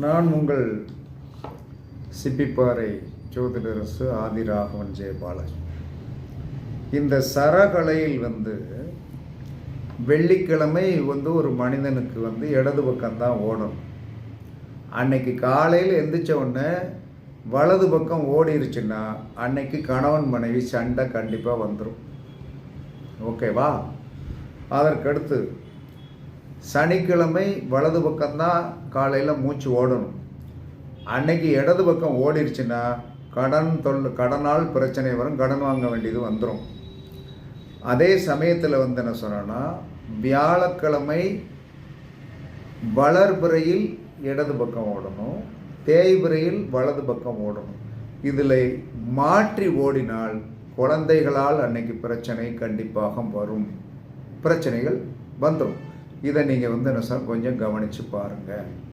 நான் உங்கள் சிப்பிப்பாறை ஜோதிடரசு ஆதிராகவன் ஜெயபாலன். இந்த சரகலையில் வெள்ளிக்கிழமை ஒரு மனிதனுக்கு இடது பக்கம்தான் ஓடணும். அன்னைக்கு காலையில் எந்திரிச்ச உடனே வலது பக்கம் ஓடிருச்சுன்னா அன்னைக்கு கணவன் மனைவி சண்டை கண்டிப்பாக வந்துடும். ஓகேவா? அதற்கடுத்து சனிக்கிழமை வலது பக்கம்தான் காலையில் மூச்சு ஓடணும். அன்னைக்கு இடது பக்கம் ஓடிருச்சுன்னா கடனால் பிரச்சனை வரும், கடன் வாங்க வேண்டியது வந்துடும். அதே சமயத்தில் என்ன சொன்னோன்னா, வியாழக்கிழமை வளர்பிறையில் இடது பக்கம் ஓடணும், தேய்பிறையில் வலது பக்கம் ஓடணும். இதில் மாற்றி ஓடினால் குழந்தைகளால் அன்னைக்கு பிரச்சனை கண்டிப்பாக வரும், பிரச்சனைகள் வந்துடும். இதை நீங்கள் என்ன சார் கொஞ்சம் கவனித்து பாருங்கள்.